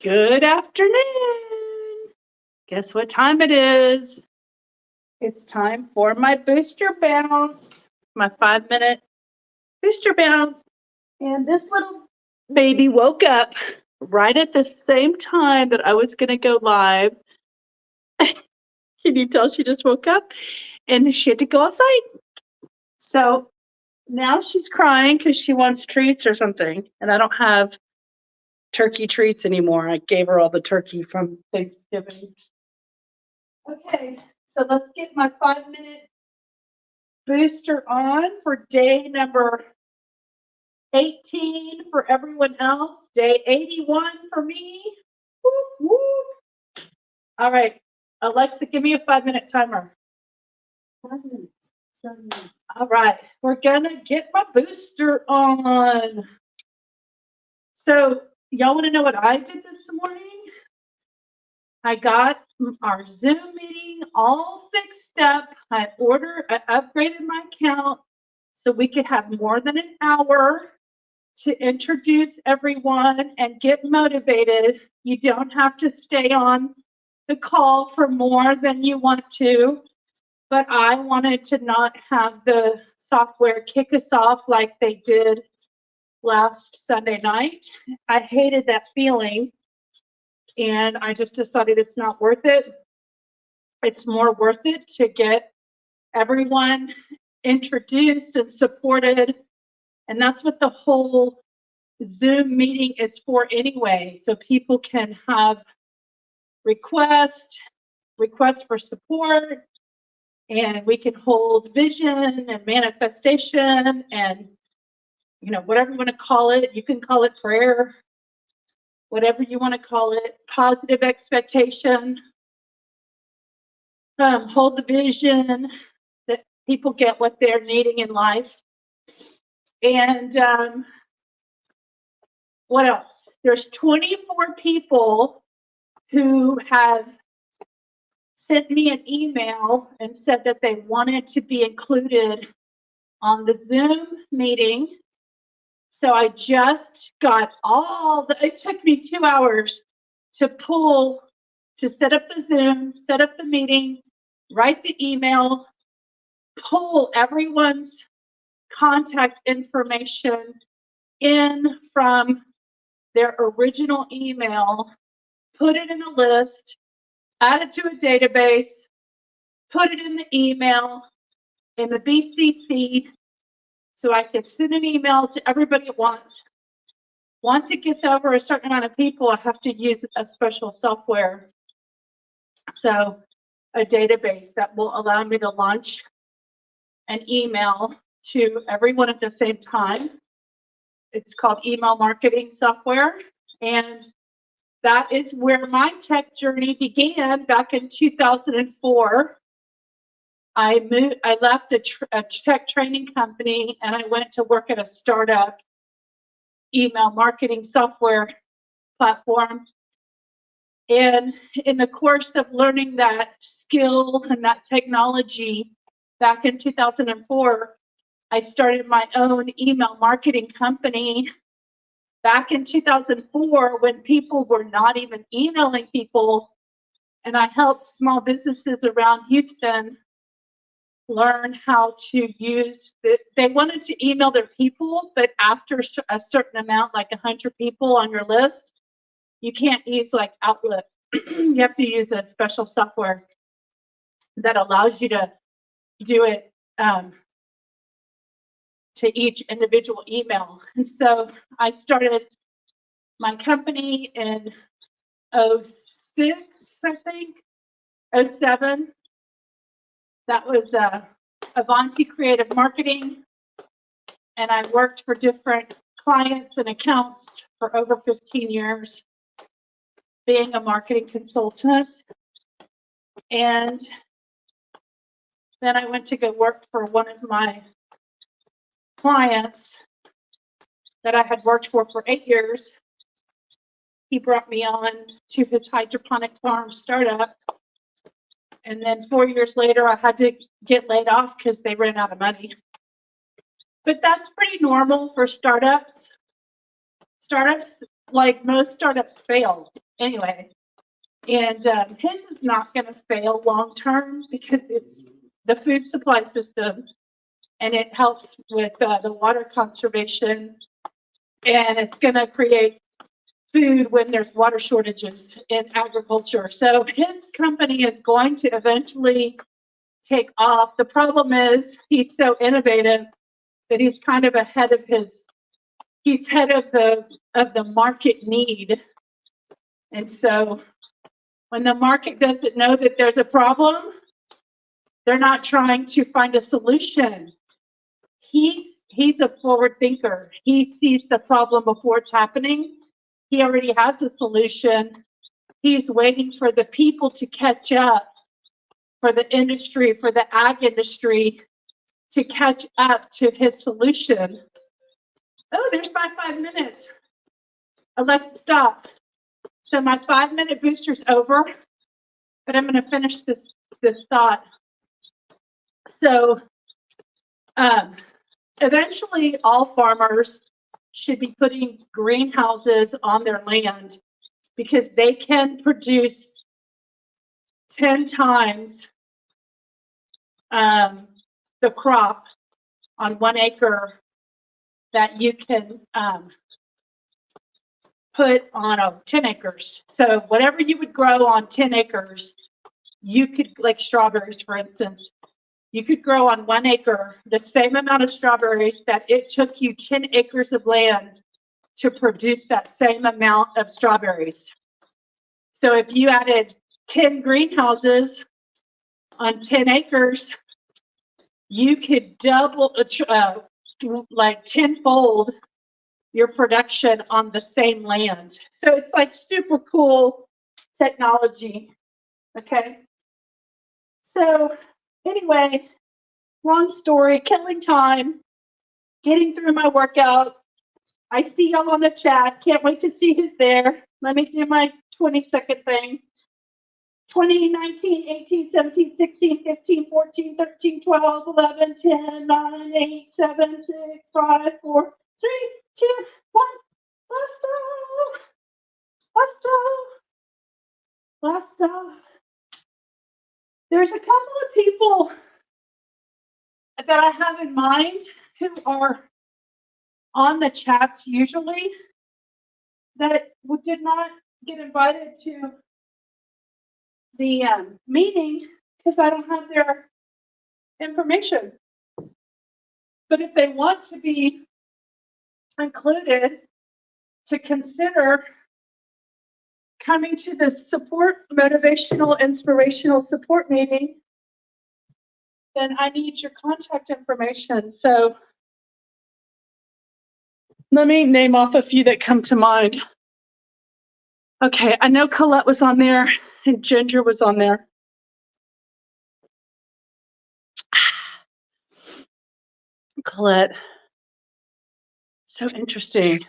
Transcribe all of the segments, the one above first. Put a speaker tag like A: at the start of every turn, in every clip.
A: Good afternoon. Guess what time it is? It's time for my booster bounce, my 5-minute booster bounce. And this little baby woke up right at the same time that I was going to go live. Can you tell she just woke up? And she had to go outside. So now she's crying because she wants treats or something. And I don't have turkey treats anymore. I gave her all the turkey from Thanksgiving. Okay, so let's get my 5-minute booster on for day number 18 for everyone else, day 81 for me. Whoop, whoop. All right, Alexa, give me a 5-minute timer. 5 minutes. 7 minutes. All right, we're gonna get my booster on. So y'all want to know what I did this morning? I got our Zoom meeting all fixed up. I upgraded my account so we could have more than an hour to introduce everyone and get motivated. You don't have to stay on the call for more than you want to, but I wanted to not have the software kick us off like they did last Sunday night. I hated that feeling. And I just decided it's not worth it. It's more worth it to get everyone introduced and supported. And that's what the whole Zoom meeting is for anyway. So people can have requests for support, and we can hold vision and manifestation and, whatever you want to call it. You can call it prayer, whatever you want to call it, positive expectation, hold the vision that people get what they're needing in life. And what else? There's 24 people who have sent me an email and said that they wanted to be included on the Zoom meeting. So I just got it took me 2 hours to set up the Zoom, set up the meeting, write the email, pull everyone's contact information in from their original email, put it in a list, add it to a database, put it in the email, in the BCC, so I can send an email to everybody at once. Once it gets over a certain amount of people, I have to use a special software. So a database that will allow me to launch an email to everyone at the same time. It's called email marketing software. And that is where my tech journey began back in 2004. I left a tech training company and I went to work at a startup email marketing software platform. And in the course of learning that skill and that technology back in 2004, I started my own email marketing company back in 2004 when people were not even emailing people. And I helped small businesses around Houston learn how to use they wanted to email their people, but after a certain amount, like 100 people on your list, you can't use like Outlook. You have to use a special software that allows you to do it to each individual email. And so I started my company in 06, I think, 07. That was Avanti Creative Marketing. And I worked for different clients and accounts for over 15 years, being a marketing consultant. And then I went to go work for one of my clients that I had worked for 8 years. He brought me on to his hydroponic farm startup. And then 4 years later, I had to get laid off because they ran out of money. But that's pretty normal for startups. Startups, like most startups, fail. anyway, and his is not going to fail long term because it's the food supply system, and it helps with the water conservation, and it's going to create food when there's water shortages in agriculture. So his company is going to eventually take off. The problem is he's so innovative that he's kind of ahead of he's ahead of the market need. And so when the market doesn't know that there's a problem, they're not trying to find a solution. He's a forward thinker. He sees the problem before it's happening. He already has a solution. He's waiting for the people to catch up, for the industry, for the ag industry to catch up to his solution. Oh, there's my 5 minutes. Let's stop. So my 5-minute booster's over, but I'm going to finish this thought. So eventually all farmers should be putting greenhouses on their land because they can produce 10 times the crop on 1 acre that you can put on 10 acres. So whatever you would grow on 10 acres, you could, like strawberries, for instance, you could grow on 1 acre the same amount of strawberries that it took you 10 acres of land to produce that same amount of strawberries. So if you added 10 greenhouses on 10 acres, you could double, like tenfold your production on the same land. So it's like super cool technology. Okay. So anyway, long story, killing time, getting through my workout. I see y'all on the chat. Can't wait to see who's there. Let me do my 20-second thing. 20, 19, 18, 17, 16, 15, 14, 13, 12, 11, 10, 9, 8, 7, 6, 5, 4, 3, 2, 1. Last stop. There's a couple of people that I have in mind who are on the chats usually that did not get invited to the meeting because I don't have their information. But if they want to be included, to consider coming to the motivational, inspirational support meeting, then I need your contact information. So let me name off a few that come to mind. Okay, I know Colette was on there and Ginger was on there. Colette, so interesting.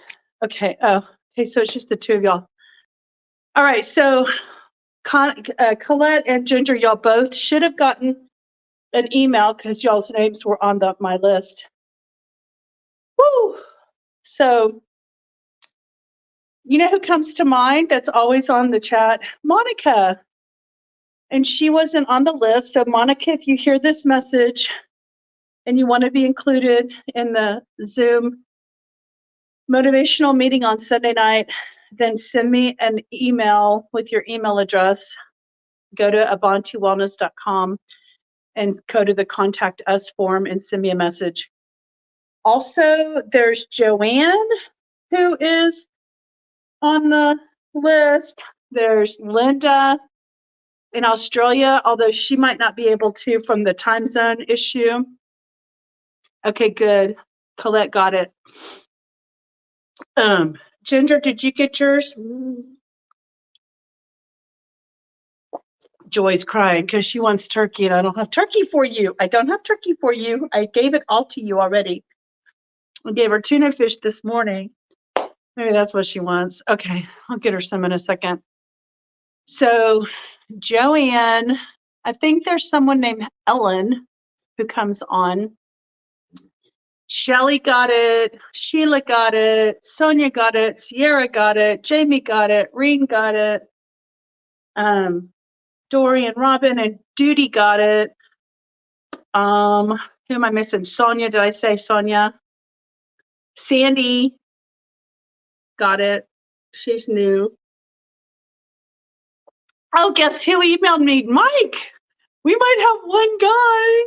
A: Okay, okay, so it's just the two of y'all. All right, so Colette and Ginger, y'all both should have gotten an email because y'all's names were on my list. Woo! So, you know who comes to mind that's always on the chat? Monica. And she wasn't on the list. So, Monica, if you hear this message and you want to be included in the Zoom motivational meeting on Sunday night, then send me an email with your email address. Go to abantiwellness.com and go to the contact us form and send me a message. Also, there's Joanne, who is on the list. There's Linda in Australia, although she might not be able to from the time zone issue. Okay, good. Colette got it. Ginger, did you get yours? Joy's crying because she wants turkey and I don't have turkey for you. I don't have turkey for you. I gave it all to you already. I gave her tuna fish this morning. Maybe that's what she wants. Okay, I'll get her some in a second. So Joanne, I think there's someone named Ellen who comes on. Shelly got it. Sheila got it. Sonia got it. Sierra got it. Jamie got it. Reen got it. Dory and Robin and Duty got it. Who am I missing? Sonia, did I say Sonia? Sandy got it. She's new. Oh, guess who emailed me? Mike. We might have one guy.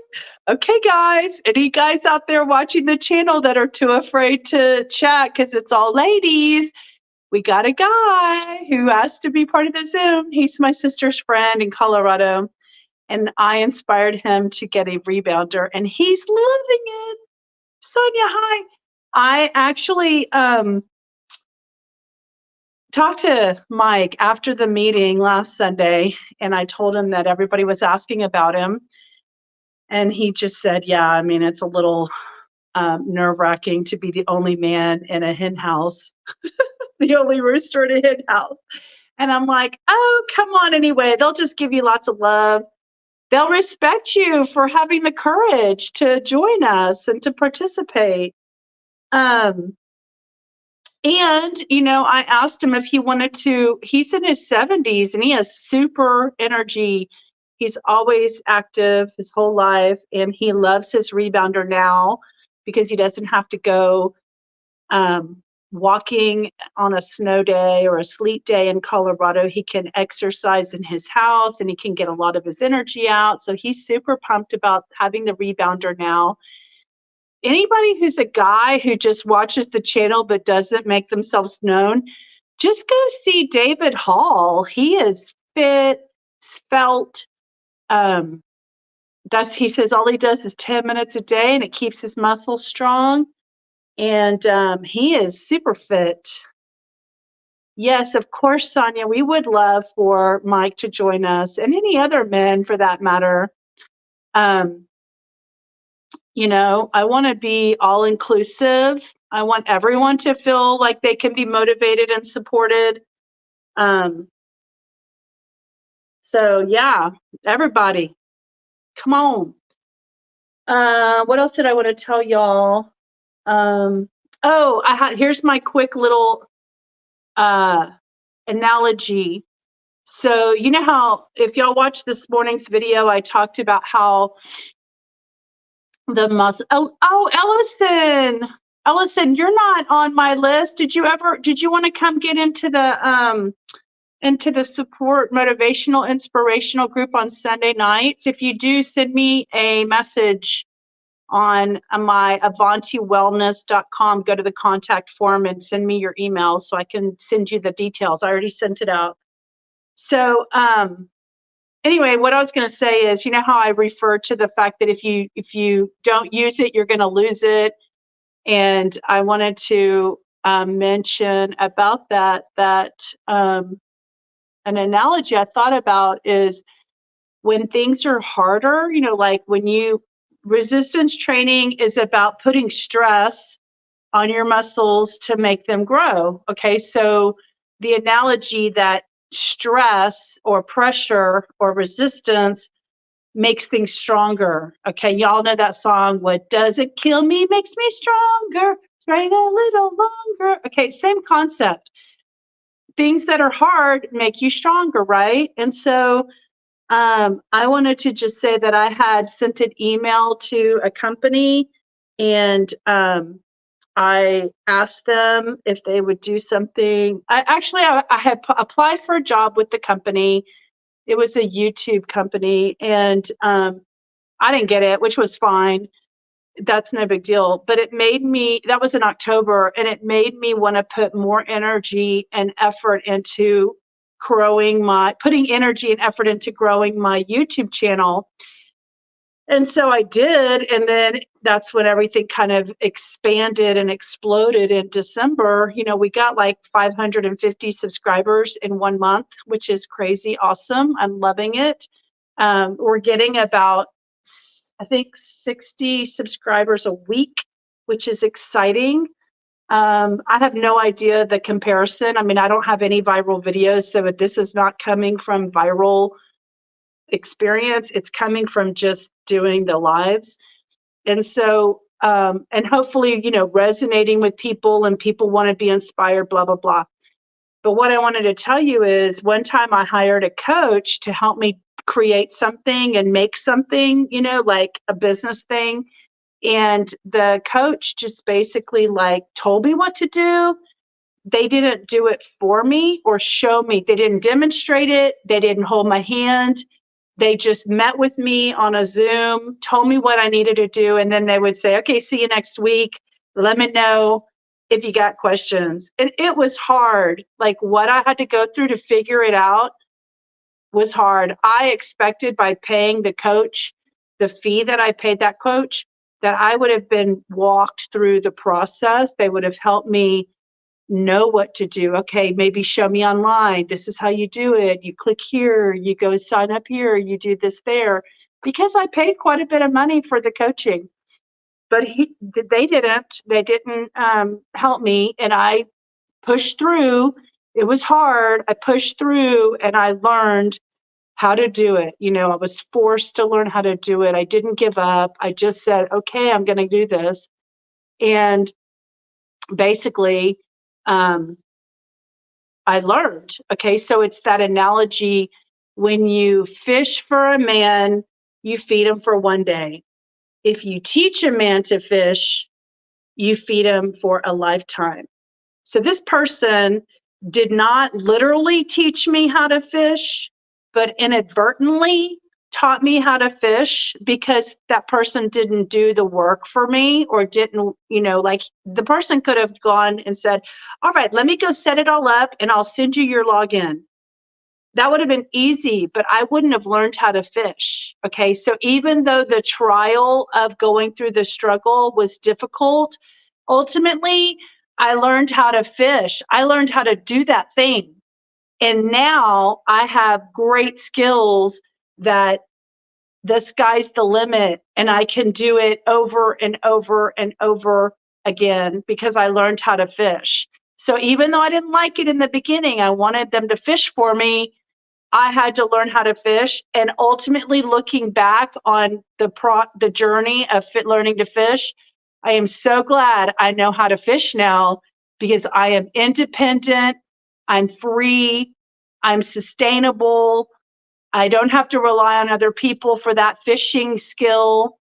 A: Okay, guys. Any guys out there watching the channel that are too afraid to chat because it's all ladies? We got a guy who asked to be part of the Zoom. He's my sister's friend in Colorado. And I inspired him to get a rebounder, and he's loving it. Sonia, hi. I actually talked to Mike after the meeting last Sunday, and I told him that everybody was asking about him. And he just said, yeah, I mean, it's a little nerve-wracking to be the only man in a hen house, the only rooster in a hen house. And I'm like, oh, come on anyway. They'll just give you lots of love. They'll respect you for having the courage to join us and to participate. And, you know, I asked him if he wanted to, he's in his 70s and he has super energy. He's always active his whole life, and he loves his rebounder now because he doesn't have to go walking on a snow day or a sleet day in Colorado. He can exercise in his house and he can get a lot of his energy out. So he's super pumped about having the rebounder now. Anybody who's a guy who just watches the channel but doesn't make themselves known, just go see David Hall. He is fit, svelte. He says all he does is 10 minutes a day and it keeps his muscles strong. And he is super fit. Yes, of course, Sonia, we would love for Mike to join us, and any other men for that matter. You know, I want to be all inclusive. I want everyone to feel like they can be motivated and supported. So yeah, everybody, come on. What else did I want to tell y'all? Here's my quick little analogy. So you know how, if y'all watched this morning's video, I talked about how the muscle. Ellison, you're not on my list. Did you want to come get into the support motivational inspirational group on Sunday nights? If you do, send me a message on my avantiwellness.com. Go to the contact form and send me your email so I can send you the details. I already sent it out. So anyway, what I was going to say is, you know how I refer to the fact that if you don't use it, you're going to lose it. And I wanted to mention about that an analogy I thought about is when things are harder, you know, like resistance training is about putting stress on your muscles to make them grow. Okay, so the analogy that stress or pressure or resistance makes things stronger. Okay, y'all know that song, what doesn't kill me makes me stronger, train a little longer. Okay, same concept. Things that are hard make you stronger, right? And so I wanted to just say that I had sent an email to a company, and I asked them if they would do something. I had applied for a job with the company. It was a YouTube company, and I didn't get it, which was fine. That's no big deal. But that was in October, and it made me want to put more energy and effort into putting energy and effort into growing my YouTube channel. And so I did, and then that's when everything kind of expanded and exploded in December. You know, we got like 550 subscribers in 1 month, which is crazy awesome. I'm loving it. We're getting about, I think, 60 subscribers a week, which is exciting. I have no idea the comparison. I mean, I don't have any viral videos, so this is not coming from viral experience. It's coming from just doing the lives. And so and hopefully, resonating with people and people want to be inspired, blah, blah, blah. But what I wanted to tell you is one time I hired a coach to help me create something and make something, like a business thing. And the coach just basically told me what to do. They didn't do it for me or show me. They didn't demonstrate it. They didn't hold my hand. They just met with me on a Zoom, told me what I needed to do, and then they would say, okay, see you next week. Let me know if you got questions. And it was hard. What I had to go through to figure it out was hard. I expected by paying the coach, the fee that I paid that coach, that I would have been walked through the process. They would have helped me know what to do. Okay, maybe show me online. This is how you do it. You click here, you go sign up here, you do this there. Because I paid quite a bit of money for the coaching. But they didn't. They didn't help me. And I pushed through. It was hard. I pushed through and I learned how to do it. I was forced to learn how to do it. I didn't give up. I just said, okay, I'm going to do this. And basically, I learned. Okay, so it's that analogy: when you fish for a man, you feed him for one day. If you teach a man to fish, you feed him for a lifetime. So this person did not literally teach me how to fish, but inadvertently taught me how to fish because that person didn't do the work for me or didn't, the person could have gone and said, all right, let me go set it all up and I'll send you your login. That would have been easy, but I wouldn't have learned how to fish. Okay. So even though the trial of going through the struggle was difficult, ultimately, I learned how to fish. I learned how to do that thing. And now I have great skills that the sky's the limit and I can do it over and over and over again because I learned how to fish. So even though I didn't like it in the beginning, I wanted them to fish for me. I had to learn how to fish, and ultimately looking back on the journey of learning to fish, I am so glad I know how to fish now because I am independent, I'm free, I'm sustainable. I don't have to rely on other people for that fishing skill.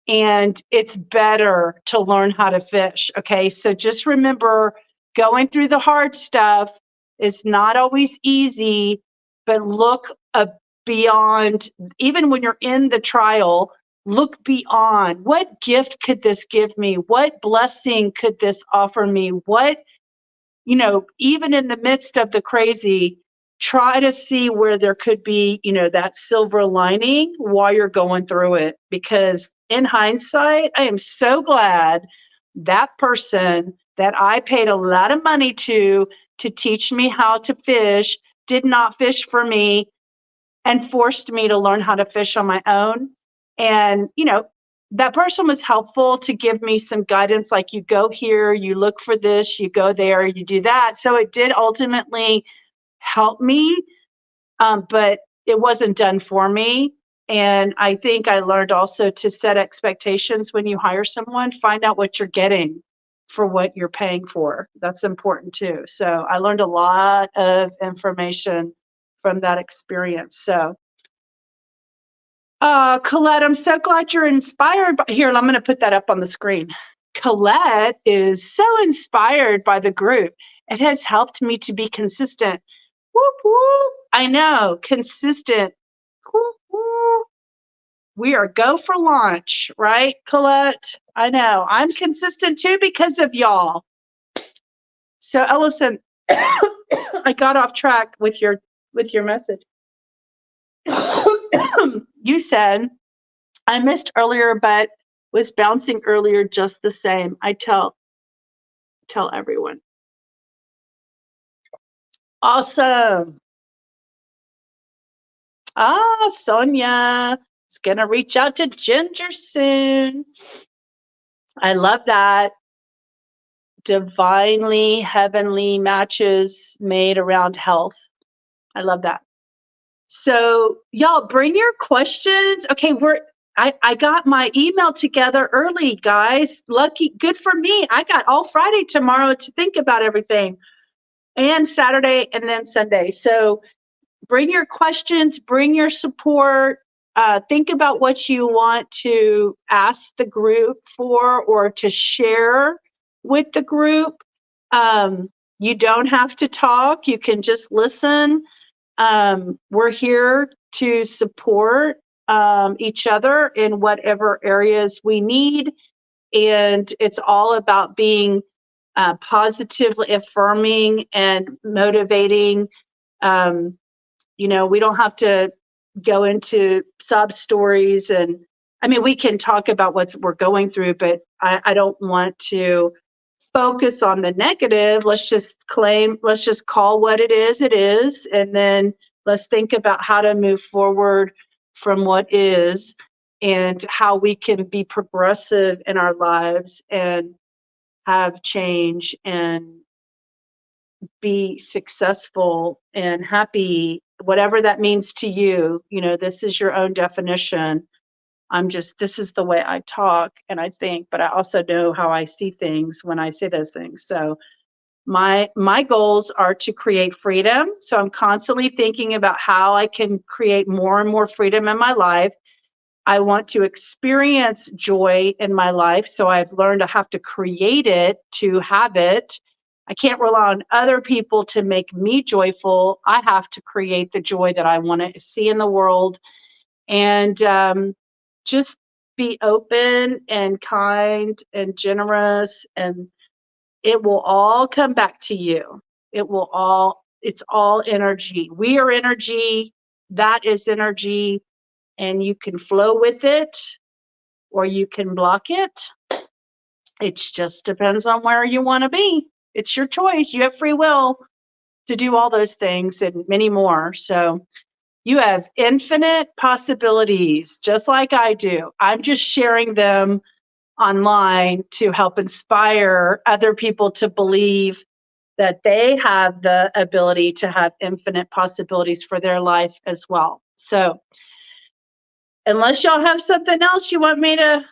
A: And it's better to learn how to fish. Okay. So just remember, going through the hard stuff is not always easy, but look beyond, even when you're in the trial, look beyond. What gift could this give me? What blessing could this offer me? What, even in the midst of the crazy, try to see where there could be, that silver lining while you're going through it. Because in hindsight, I am so glad that person that I paid a lot of money to teach me how to fish did not fish for me and forced me to learn how to fish on my own. And, that person was helpful to give me some guidance, like you go here, you look for this, you go there, you do that. So it did ultimately help me, but it wasn't done for me. And I think I learned also to set expectations when you hire someone, find out what you're getting for what you're paying for. That's important too. So I learned a lot of information from that experience. So Colette, I'm so glad you're inspired. Here, I'm going to put that up on the screen. Colette is so inspired by the group. It has helped me to be consistent. Whoop, whoop. I know, consistent. Whoop, whoop. We are go for launch, right, Colette? I know. I'm consistent too because of y'all. So, Ellison, I got off track with your message. You said, I missed earlier, but was bouncing earlier just the same. I tell everyone. Awesome. Sonia is going to reach out to Ginger soon. I love that. Divinely heavenly matches made around health. I love that. So y'all bring your questions. Okay, I got my email together early, guys. Lucky, good for me. I got all Friday tomorrow to think about everything, and Saturday and then Sunday. So bring your questions, bring your support. Think about what you want to ask the group for or to share with the group. You don't have to talk, you can just listen. We're here to support each other in whatever areas we need. And it's all about being positively affirming and motivating. You know, we don't have to go into sob stories. And I mean, we can talk about what we're going through, but I don't want to focus on the negative. Let's just call what it is, and then let's think about how to move forward from what is and how we can be progressive in our lives and have change and be successful and happy, whatever that means to you. You know, this is your own definition. This is the way I talk and I think, but I also know how I see things when I say those things. So my goals are to create freedom. So I'm constantly thinking about how I can create more and more freedom in my life. I want to experience joy in my life. So I've learned I have to create it to have it. I can't rely on other people to make me joyful. I have to create the joy that I want to see in the world. And just be open and kind and generous, and it will all come back to you. It's all energy. We are energy. That is energy. And you can flow with it or you can block it. It just depends on where you want to be. It's your choice. You have free will to do all those things and many more. So you have infinite possibilities, just like I do. I'm just sharing them online to help inspire other people to believe that they have the ability to have infinite possibilities for their life as well. So unless y'all have something else you want me to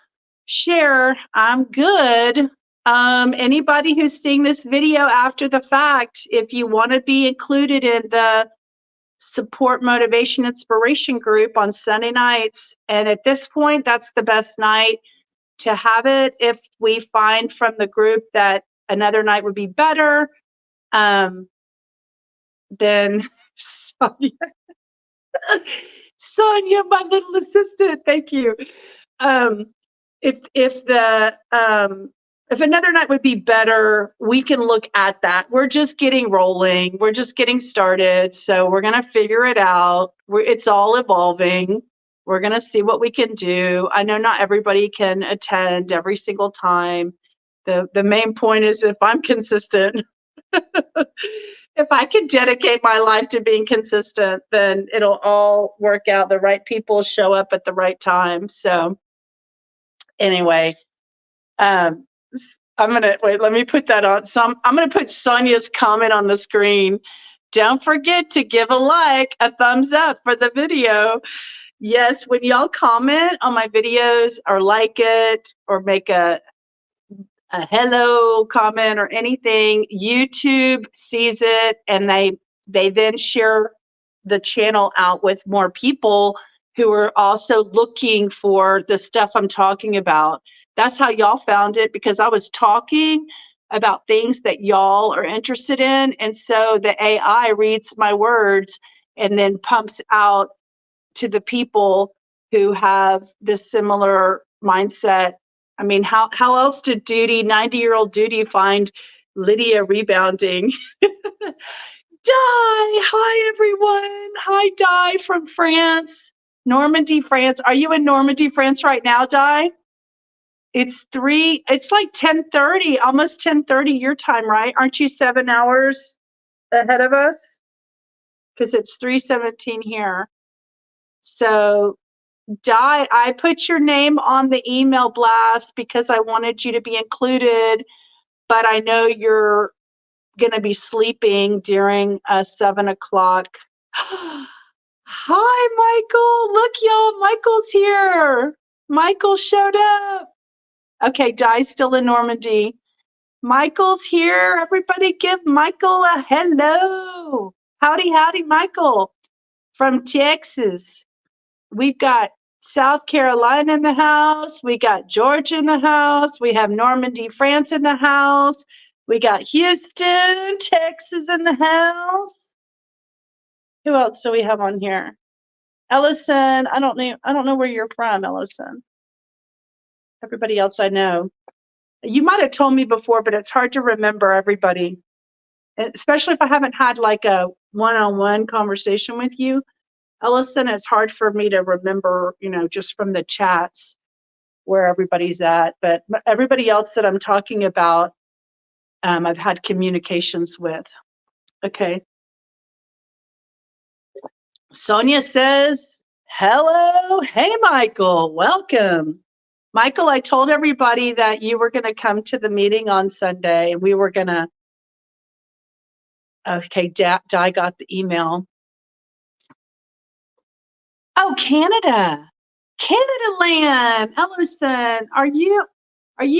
A: share, I'm good. Anybody who's seeing this video after the fact, if you want to be included in the support motivation inspiration group on Sunday nights, and at this point, that's the best night to have it. If we find from the group that another night would be better, then Sonia, Sonia, my little assistant, thank you. If another night would be better, we can look at that. We're just getting rolling. We're just getting started. So we're going to figure it out. It's all evolving. We're going to see what we can do. I know not everybody can attend every single time. The main point is if I'm consistent, if I can dedicate my life to being consistent, then it'll all work out. The right people show up at the right time. So anyway, I'm gonna wait. Let me put that on. I'm gonna put Sonia's comment on the screen. Don't forget to give a like, a thumbs up for the video. Yes, when y'all comment on my videos or like it or make a hello comment or anything, YouTube sees it and they then share the channel out with more people who are also looking for the stuff I'm talking about. That's how y'all found it, because I was talking about things that y'all are interested in. And so the AI reads my words and then pumps out to the people who have this similar mindset. I mean, how else did 90-year-old Duty find Lydia rebounding? Di, hi everyone. Hi, Di from France, Normandy, France. Are you in Normandy, France right now, Di? It's like 10:30, almost 10:30 your time, right? Aren't you 7 hours ahead of us? Because it's 3:17 here. So Di, I put your name on the email blast because I wanted you to be included, but I know you're going to be sleeping during 7 o'clock. Hi, Michael. Look, y'all, Michael's here.
B: Michael showed up. Okay, Di's still in Normandy. Michael's here. Everybody give Michael a hello. Howdy, howdy, Michael from Texas. We've got South Carolina in the house. We got Georgia in the house. We have Normandy, France in the house. We got Houston, Texas in the house. Who else do we have on here? Ellison. I don't know where you're from, Ellison. Everybody else I know. You might have told me before, but it's hard to remember everybody. And especially if I haven't had like a one-on-one conversation with you. Ellison, it's hard for me to remember, just from the chats where everybody's at. But everybody else that I'm talking about, I've had communications with. Okay. Sonia says, hello. Hey, Michael. Welcome. Michael, I told everybody that you were going to come to the meeting on Sunday. We were going to. Okay, Di got the email. Oh, Canada land. Ellison, are you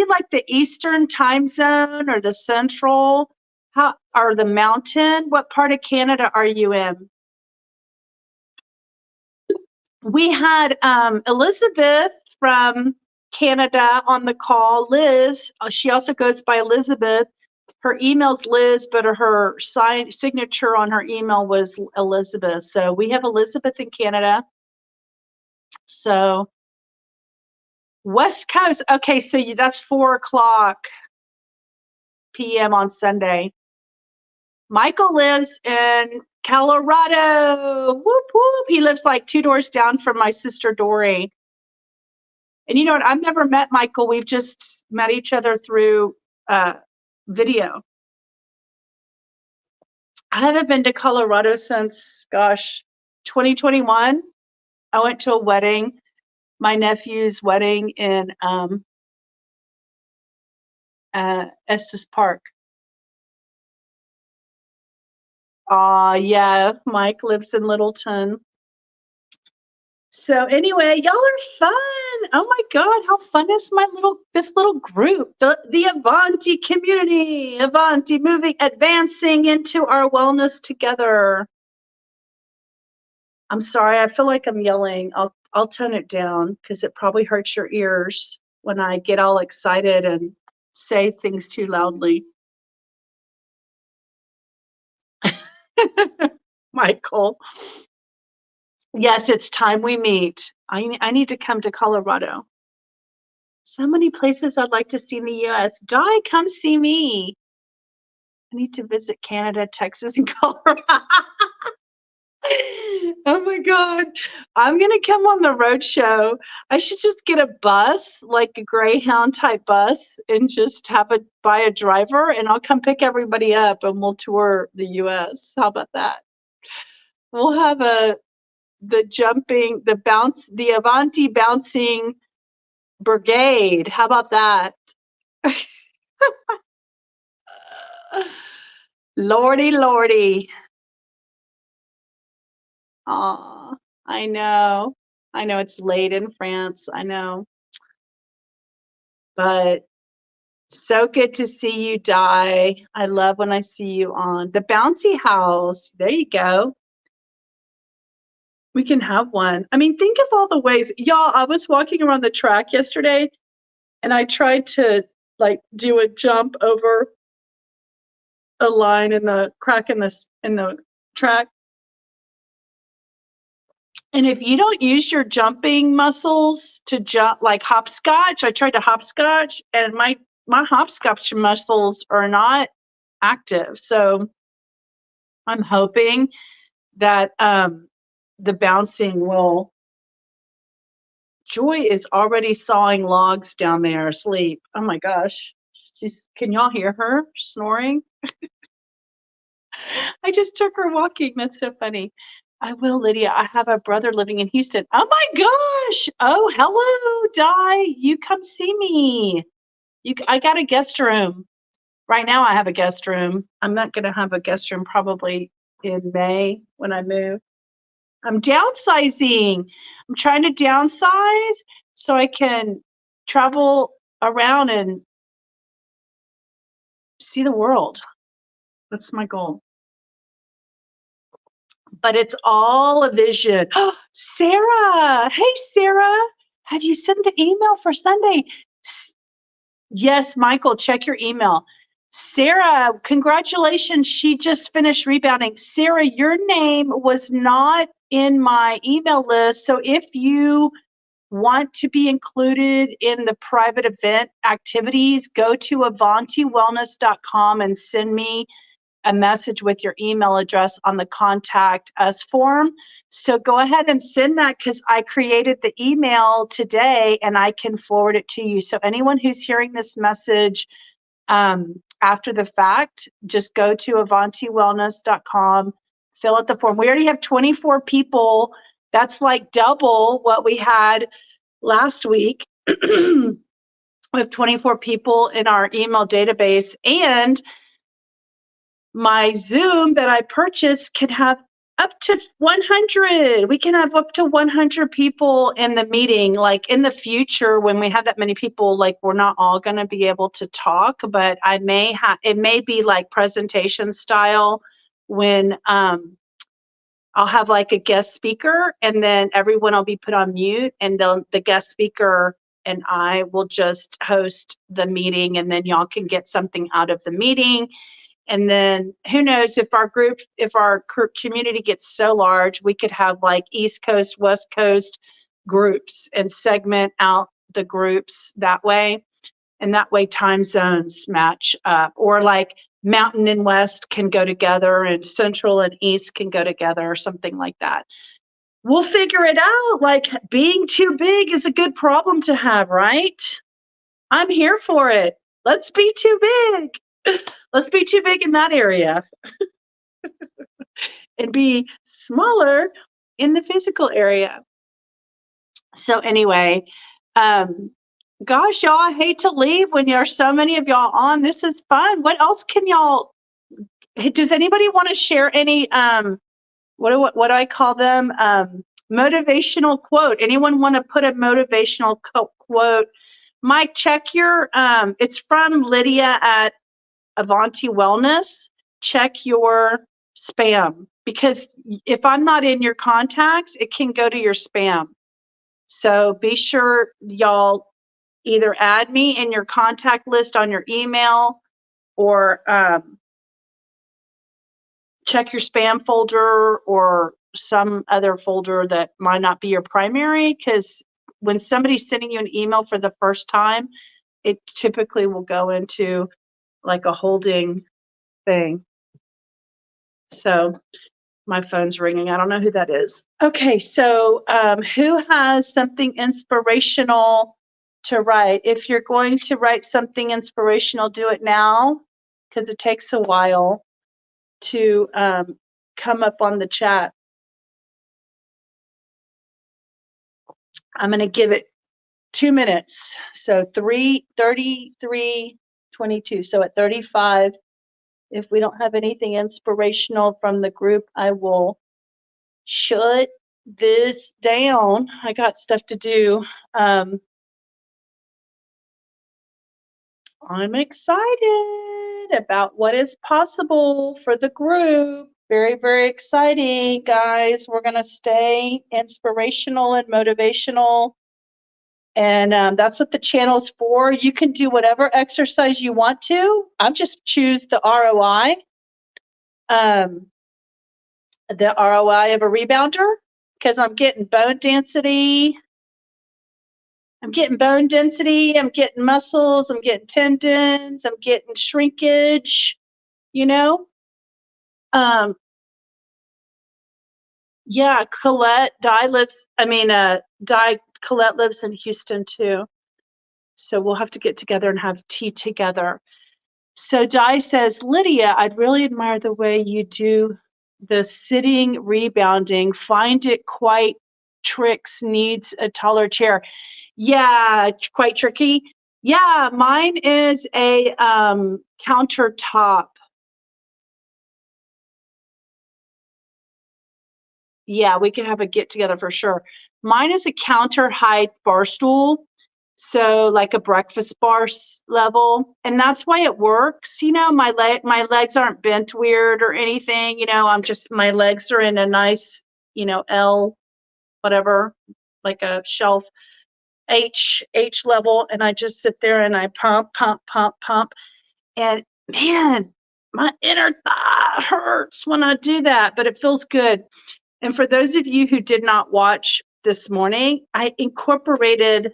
B: like the Eastern time zone or the Central? Or the Mountain? What part of Canada are you in? We had Elizabeth from Canada on the call. Liz, she also goes by Elizabeth. Her email's Liz, but her signature on her email was Elizabeth. So we have Elizabeth in Canada. So West Coast. Okay, so that's 4:00 p.m. on Sunday. Michael lives in Colorado. Whoop, whoop. He lives like 2 doors down from my sister Dory. And you know what? I've never met Michael. We've just met each other through video. I haven't been to Colorado since, 2021. I went to a wedding, my nephew's wedding in Estes Park. Yeah, Mike lives in Littleton. So anyway, y'all are fun. Oh my God, how fun is this little group, the Avanti community, Avanti advancing into our wellness together. I'm sorry, I feel like I'm yelling. I'll tone it down because it probably hurts your ears when I get all excited and say things too loudly. Michael. Yes, it's time we meet. I need to come to Colorado. So many places I'd like to see in the U.S. Di, come see me. I need to visit Canada, Texas, and Colorado. Oh my God. I'm going to come on the road show. I should just get a bus, like a Greyhound type bus, and just buy a driver, and I'll come pick everybody up and we'll tour the U.S. How about that? We'll have the Avanti bouncing brigade. How about that? Lordy. Oh, I know it's late in France. I know. But so good to see you, Di. I love when I see you on the bouncy house. There you go. We can have one. I mean, think of all the ways. Y'all, I was walking around the track yesterday and I tried to do a jump over a line in the crack in the track. And if you don't use your jumping muscles to jump, like hopscotch, I tried to hopscotch and my hopscotch muscles are not active. So I'm hoping that the bouncing will. Joy is already sawing logs down there asleep. Oh my gosh. Can y'all hear her snoring? I just took her walking. That's so funny. I will, Lydia. I have a brother living in Houston. Oh my gosh. Oh, hello, Di. You come see me. I got a guest room. Right now I have a guest room. I'm not going to have a guest room probably in May when I move. I'm downsizing. I'm trying to downsize. so I can travel around and see the world. That's my goal. But it's all a vision. Sarah, hey Sarah, have you sent the email for Sunday? Yes, Michael, check your email. Sarah, congratulations. She just finished rebounding. Sarah, your name was not in my email list. So if you want to be included in the private event activities, go to avantiwellness.com and send me a message with your email address on the contact us form. So go ahead and send that, because I created the email today and I can forward it to you. So anyone who's hearing this message after the fact, just go to avantiwellness.com, fill out the form. We already have 24 people. That's like double what we had last week. We have 24 people in our email database, and my Zoom that I purchased can have up to 100. We can have up to 100 people in the meeting. Like in the future, when we have that many people, like we're not all going to be able to talk, but it may be like presentation style when I'll have like a guest speaker, and then everyone will be put on mute, and the guest speaker and I will just host the meeting, and then y'all can get something out of the meeting. And then who knows, if our community gets so large, we could have like East Coast, West Coast groups and segment out the groups that way. And that way time zones match up, or like Mountain and West can go together and Central and East can go together, or something like that. We'll figure it out. Like being too big is a good problem to have, right? I'm here for it. Let's be too big. Let's be too big in that area and be smaller in the physical area. So anyway, gosh, y'all, I hate to leave when there's so many of y'all on. This is fun. What else can y'all, does anybody want to share any, what do I call them? Motivational quote. Anyone want to put a motivational quote? Mike, check your, it's from Lydia at Avanti Wellness. Check your spam, because if I'm not in your contacts, it can go to your spam. So be sure y'all either add me in your contact list on your email, or check your spam folder or some other folder that might not be your primary, because when somebody's sending you an email for the first time, it typically will go into like a holding thing. So my phone's ringing. I don't know who that is. Okay, so who has something inspirational to write? If you're going to write something inspirational, do it now, because it takes a while to come up on the chat. I'm going to give it 2 minutes. So 33:22. So at 35, if we don't have anything inspirational from the group, I will shut this down. I got stuff to do. I'm excited about what is possible for the group. Very, very exciting, guys. We're going to stay inspirational and motivational. And that's what the channel's for. You can do whatever exercise you want to. I just choose the ROI. The ROI of a rebounder, because I'm getting bone density. I'm getting muscles, I'm getting tendons, I'm getting shrinkage, you know? Yeah, Colette lives in Houston too. So we'll have to get together and have tea together. So Di says, Lydia, I'd really admire the way you do the sitting rebounding. Find it quite tricks, needs a taller chair. Yeah, quite tricky. Yeah, mine is a countertop. Yeah, we can have a get together for sure. Mine is a counter height bar stool. So like a breakfast bar level. And that's why it works. You know, my legs aren't bent weird or anything. You know, my legs are in a nice, you know, L, whatever, like a shelf H level. And I just sit there and I pump, pump, pump, pump. And man, my inner thigh hurts when I do that, but it feels good. And for those of you who did not watch this morning, I incorporated,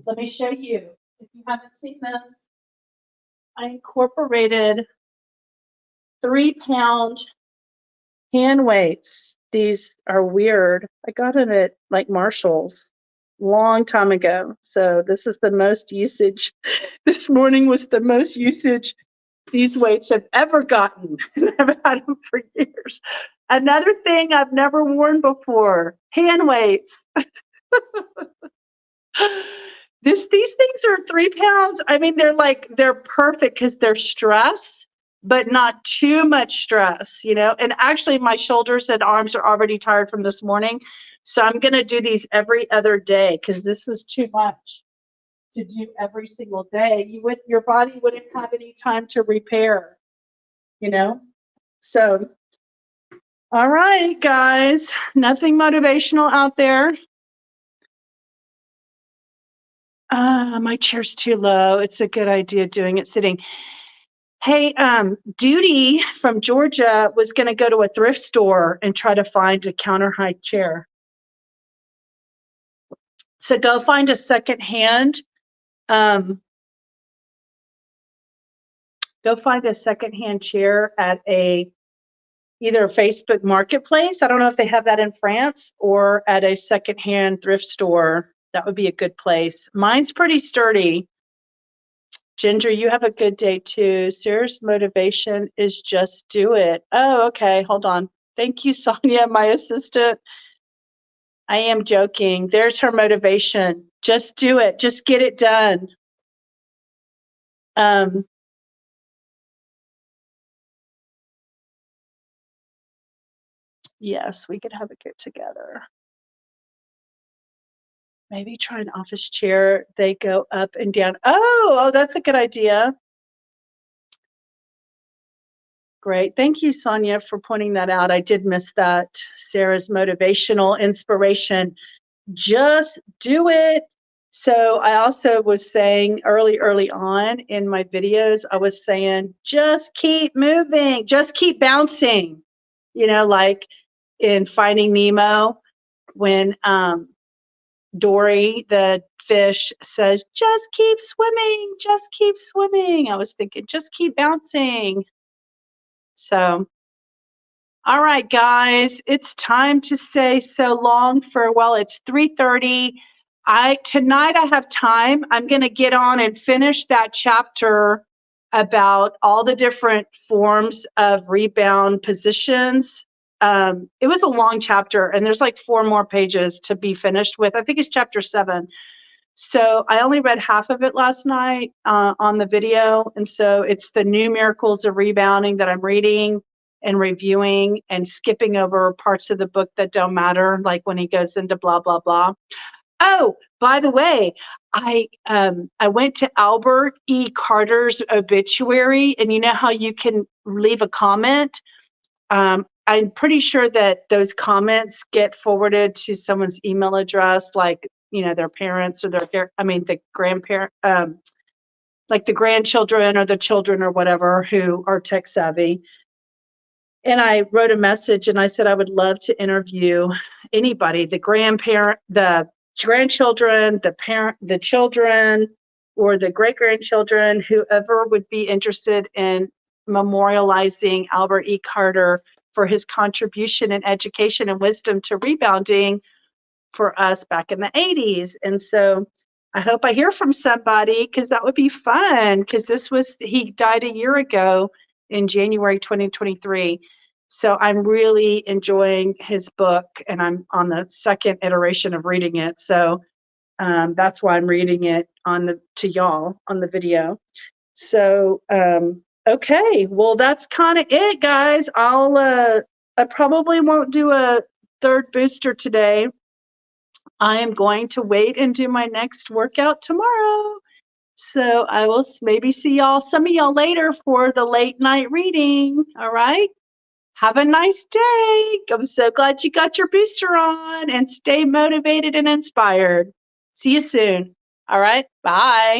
B: let me show you. If you haven't seen this, I incorporated 3-pound hand weights. These are weird. I got them at like Marshall's long time ago. So this is the most usage. This morning was the most usage these weights have ever gotten. And I've had them for years. Another thing I've never worn before, hand weights. These things are 3 pounds. I mean, they're perfect because they're stress, but not too much stress, you know? And actually my shoulders and arms are already tired from this morning. So I'm going to do these every other day because this is too much to do every single day. Your body wouldn't have any time to repair, you know? So, all right, guys, nothing motivational out there. My chair's too low. It's a good idea doing it sitting. Hey, Duty from Georgia was going to go to a thrift store and try to find a counter height chair. So go find a secondhand. Go find a secondhand chair at either a Facebook Marketplace. I don't know if they have that in France, or at a secondhand thrift store. That would be a good place. Mine's pretty sturdy. Ginger, you have a good day too. Sarah's motivation is just do it. Oh, okay. Hold on. Thank you, Sonia, my assistant. I am joking. There's her motivation. Just do it. Just get it done. Yes, we could have a get together. Maybe try an office chair. They go up and down. Oh, that's a good idea. Great. Thank you, Sonia, for pointing that out. I did miss that. Sarah's motivational inspiration. Just do it. So I also was saying early on in my videos, I was saying, just keep moving, just keep bouncing. You know, like in Finding Nemo, when Dory, the fish, says, just keep swimming, just keep swimming. I was thinking, just keep bouncing. So, all right, guys, it's time to say so long for, well, it's 3:30. Tonight I have time. I'm going to get on and finish that chapter about all the different forms of rebound positions. It was a long chapter, and there's like 4 more pages to be finished with. I think it's chapter 7. So I only read half of it last night on the video. And so it's the new miracles of rebounding that I'm reading and reviewing and skipping over parts of the book that don't matter, like when he goes into blah, blah, blah. Oh, by the way, I went to Albert E. Carter's obituary, and you know how you can leave a comment? I'm pretty sure that those comments get forwarded to someone's email address, like, you know, their parents or the grandparent, like the grandchildren or the children or whatever who are tech savvy. And I wrote a message and I said, I would love to interview anybody, the grandparent, the grandchildren, the children, or the great grandchildren, whoever would be interested in memorializing Albert E. Carter for his contribution in education and wisdom to rebounding for us back in the 80s. And so I hope I hear from somebody, because that would be fun, because he died a year ago in January 2023. So I'm really enjoying his book, and I'm on the second iteration of reading it. So that's why I'm reading it to y'all on the video. So okay, well, that's kind of it, guys. I probably won't do a third booster today. I am going to wait and do my next workout tomorrow. So I will maybe see some of y'all later for the late night reading. All right. Have a nice day. I'm so glad you got your booster on, and stay motivated and inspired. See you soon. All right. Bye.